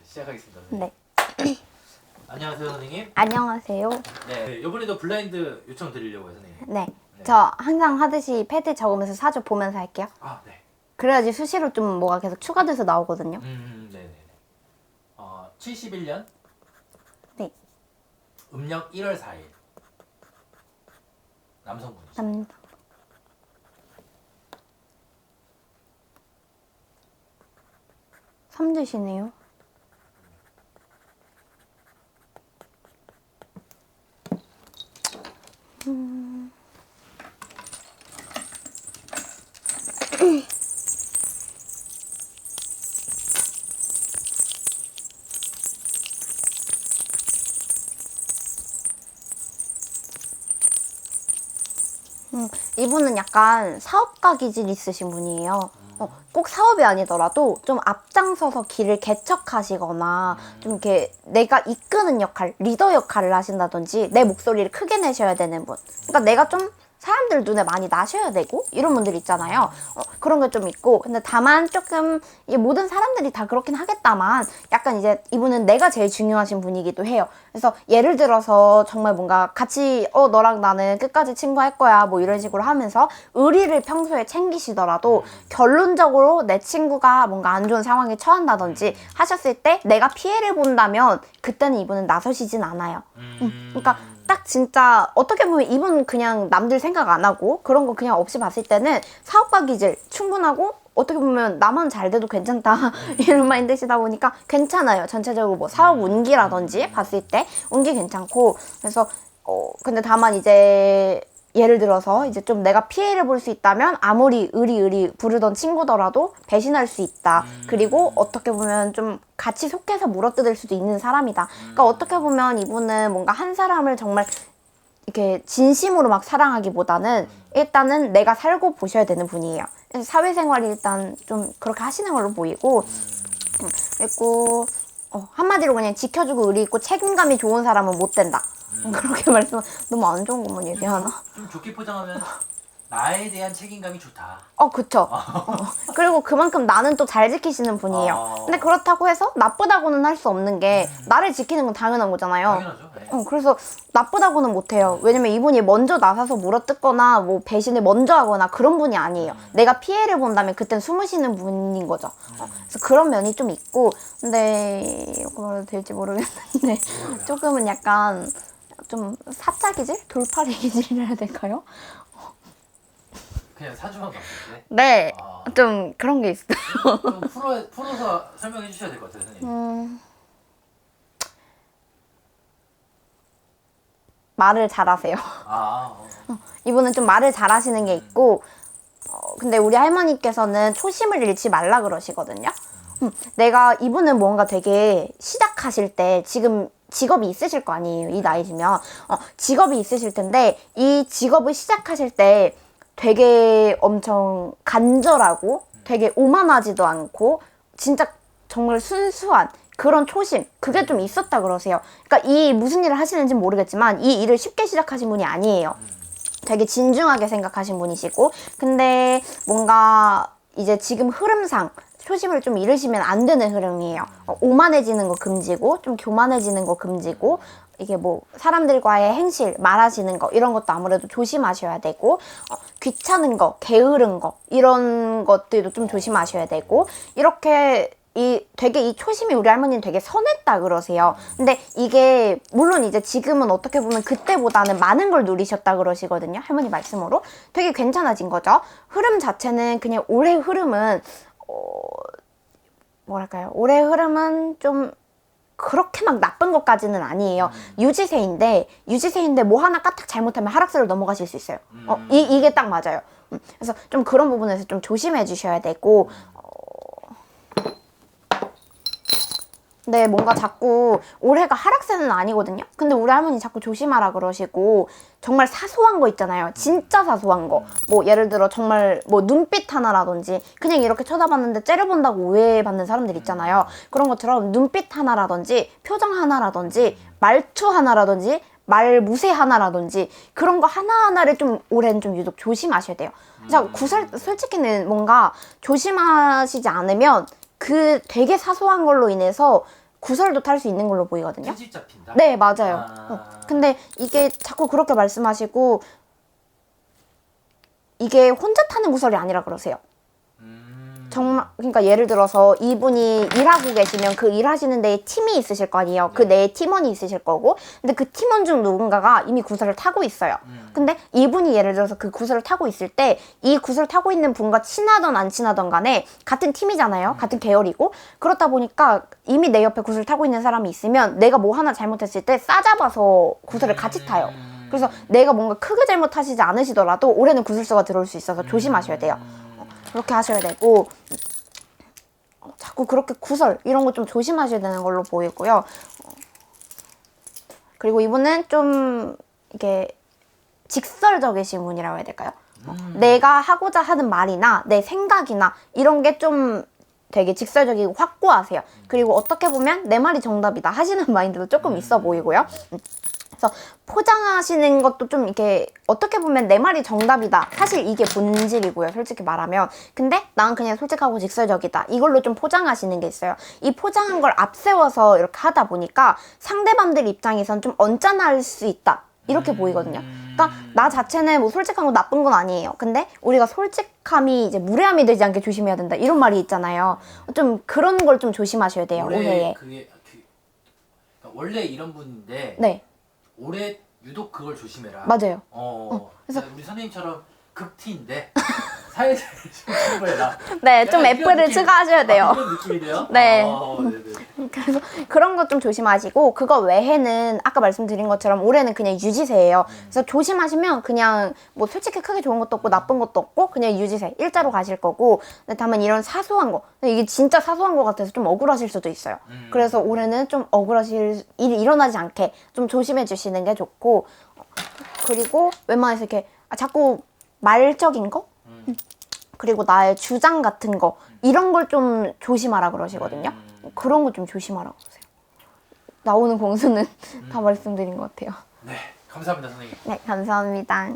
시작하겠습니다. 네. 안녕하세요, 선생님. 안녕하세요. 네, 이번에도 블라인드 요청 드리려고요, 선생님. 네. 네. 저 항상 하듯이 패드 적으면서 사주 보면서 할게요. 아, 네. 그래야지 수시로 좀 뭐가 계속 추가돼서 나오거든요. 네, 네. 71년 네. 음력 1월 4일 남성분이죠. 남자. 삼주시네요. 이분은 약간 사업가 기질 있으신 분이에요. 꼭 사업이 아니더라도 좀 앞장서서 길을 개척하시거나 좀 이렇게 내가 이끄는 역할, 리더 역할을 하신다든지 내 목소리를 크게 내셔야 되는 분. 그러니까 내가 좀 사람들 눈에 많이 나셔야 되고 이런 분들 있잖아요. 그런 게 좀 있고, 근데 다만 조금 이게 모든 사람들이 다 그렇긴 하겠다만 약간 이제 이분은 내가 제일 중요하신 분이기도 해요. 그래서 예를 들어서 정말 뭔가 같이 너랑 나는 끝까지 친구할 거야 뭐 이런 식으로 하면서 의리를 평소에 챙기시더라도 결론적으로 내 친구가 뭔가 안 좋은 상황에 처한다든지 하셨을 때 내가 피해를 본다면 그때는 이분은 나서시진 않아요. 그러니까 딱 진짜 어떻게 보면 이분 그냥 남들 생각 안 하고 그런 거 그냥 없이 봤을 때는 사업가 기질 충분하고 어떻게 보면 나만 잘 돼도 괜찮다 이런 마인드시다 보니까 괜찮아요. 전체적으로 뭐 사업 운기라든지 봤을 때 운기 괜찮고, 그래서 근데 다만 이제 예를 들어서 이제 좀 내가 피해를 볼 수 있다면 아무리 의리 부르던 친구더라도 배신할 수 있다. 그리고 어떻게 보면 좀 같이 속해서 물어뜯을 수도 있는 사람이다. 그러니까 어떻게 보면 이분은 뭔가 한 사람을 정말 이렇게 진심으로 막 사랑하기보다는 일단은 내가 살고 보셔야 되는 분이에요. 사회생활이 일단 좀 그렇게 하시는 걸로 보이고, 그리고 한마디로 그냥 지켜주고 의리 있고 책임감이 좋은 사람은 못 된다. 그렇게 말씀 너무 안 좋은 것만 얘기하나? 좀 좋게 포장하면 나에 대한 책임감이 좋다. 그쵸. 그리고 그만큼 나는 또 잘 지키시는 분이에요. 근데 그렇다고 해서 나쁘다고는 할 수 없는 게 나를 지키는 건 당연한 거잖아요. 당연하죠. 네. 그래서 나쁘다고는 못해요. 왜냐면 이분이 먼저 나서서 물어뜯거나 뭐 배신을 먼저 하거나 그런 분이 아니에요. 내가 피해를 본다면 그땐 숨으시는 분인 거죠. 그래서 그런 면이 좀 있고, 근데 이거 말해도 될지 모르겠는데 조금은 약간 좀 사짜 기질? 돌팔이 기질이라 해야 될까요? 그냥 사주만 봤을 때. 네, 좀 그런 게 있어요. 좀 풀어서 설명해 주셔야 될 것 같아요, 선생님. 말을 잘하세요. 이분은 좀 말을 잘하시는 게 있고, 근데 우리 할머니께서는 초심을 잃지 말라 그러시거든요. 내가 이분은 뭔가 되게 시작하실 때 지금 직업이 있으실 거 아니에요. 이 나이시면 직업이 있으실 텐데 이 직업을 시작하실 때 되게 엄청 간절하고 되게 오만하지도 않고 진짜 정말 순수한 그런 초심, 그게 좀 있었다 그러세요. 그러니까 이 무슨 일을 하시는지 모르겠지만 이 일을 쉽게 시작하신 분이 아니에요. 되게 진중하게 생각하신 분이시고, 근데 뭔가 이제 지금 흐름상 초심을 좀 잃으시면 안 되는 흐름이에요. 오만해지는 거 금지고 좀 교만해지는 거 금지고, 이게 뭐 사람들과의 행실, 말하시는 거 이런 것도 아무래도 조심하셔야 되고, 귀찮은 거, 게으른 거 이런 것들도 좀 조심하셔야 되고, 이렇게 되게 이 초심이 우리 할머니는 되게 선했다 그러세요. 근데 이게 물론 이제 지금은 어떻게 보면 그때보다는 많은 걸 누리셨다 그러시거든요. 할머니 말씀으로 되게 괜찮아진 거죠. 흐름 자체는 그냥 올해 흐름은 뭐랄까요? 올해 흐름은 좀 그렇게 막 나쁜 것까지는 아니에요. 유지세인데 뭐 하나 까딱 잘못하면 하락세로 넘어가실 수 있어요. 이게 딱 맞아요. 그래서 좀 그런 부분에서 좀 조심해 주셔야 되고, 근데 뭔가 자꾸 올해가 하락세는 아니거든요. 근데 우리 할머니 자꾸 조심하라 그러시고, 정말 사소한 거 있잖아요. 진짜 사소한 거. 뭐 예를 들어 정말 뭐 눈빛 하나라든지 그냥 이렇게 쳐다봤는데 째려본다고 오해받는 사람들 있잖아요. 그런 것처럼 눈빛 하나라든지 표정 하나라든지 말투 하나라든지 말 무새 하나라든지 그런 거 하나하나를 좀 올해는 좀 유독 조심하셔야 돼요. 솔직히는 뭔가 조심하시지 않으면 그 되게 사소한 걸로 인해서 구설도 탈 수 있는 걸로 보이거든요. 트집 잡힌다? 네, 맞아요. 아. 근데 이게 자꾸 그렇게 말씀하시고 이게 혼자 타는 구설이 아니라 그러세요. 정말 그러니까 예를 들어서 이분이 일하고 계시면 그 일하시는 데에 팀이 있으실 거 아니에요. 그 내에 팀원이 있으실 거고, 근데 그 팀원 중 누군가가 이미 구설을 타고 있어요. 근데 이분이 예를 들어서 그 구설을 타고 있을 때 이 구설을 타고 있는 분과 친하던 안 친하던 간에 같은 팀이잖아요. 같은 계열이고, 그렇다 보니까 이미 내 옆에 구설을 타고 있는 사람이 있으면 내가 뭐 하나 잘못했을 때 싸잡아서 구설을 같이 타요. 그래서 내가 뭔가 크게 잘못하시지 않으시더라도 올해는 구설수가 들어올 수 있어서 조심하셔야 돼요. 그렇게 하셔야 되고, 자꾸 그렇게 구설 이런 거 좀 조심하셔야 되는 걸로 보이고요. 그리고 이분은 좀 이게 직설적이신 분이라고 해야 될까요? 내가 하고자 하는 말이나 내 생각이나 이런 게 좀 되게 직설적이고 확고하세요. 그리고 어떻게 보면 내 말이 정답이다 하시는 마인드도 조금 있어 보이고요. 그래서 포장하시는 것도 좀 이렇게 어떻게 보면 내 말이 정답이다. 사실 이게 본질이고요. 솔직히 말하면. 근데 난 그냥 솔직하고 직설적이다. 이걸로 좀 포장하시는 게 있어요. 이 포장한 걸 앞세워서 이렇게 하다 보니까 상대방들 입장에선 좀 언짢아할 수 있다. 이렇게 보이거든요. 그러니까 나 자체는 뭐 솔직한 거 나쁜 건 아니에요. 근데 우리가 솔직함이 이제 무례함이 되지 않게 조심해야 된다. 이런 말이 있잖아요. 좀 그런 걸 좀 조심하셔야 돼요. 올해에. 그러니까 원래 이런 분인데 네. 올해 유독 그걸 조심해라. 맞아요. 그래서 우리 선생님처럼 극티인데 사회를 좀 공부해라. 네, 좀 약간 이런 F를 느낌. 추가하셔야 돼요. 이런 느낌이네요. 네. 네네. 그래서 그런 것 좀 조심하시고, 그거 외에는 아까 말씀드린 것처럼 올해는 그냥 유지세예요. 그래서 조심하시면 그냥 뭐 솔직히 크게 좋은 것도 없고 나쁜 것도 없고 그냥 유지세 일자로 가실 거고, 근데 다만 이런 사소한 거, 근데 이게 진짜 사소한 거 같아서 좀 억울하실 수도 있어요. 그래서 올해는 좀 억울하실 일이 일어나지 않게 좀 조심해 주시는 게 좋고, 그리고 웬만해서 이렇게 자꾸 말적인 거? 그리고 나의 주장 같은 거 이런 걸 좀 조심하라 그러시거든요. 그런 거 좀 조심하라 그러세요. 나오는 공수는 다 말씀드린 것 같아요. 네, 감사합니다 선생님. 네, 감사합니다.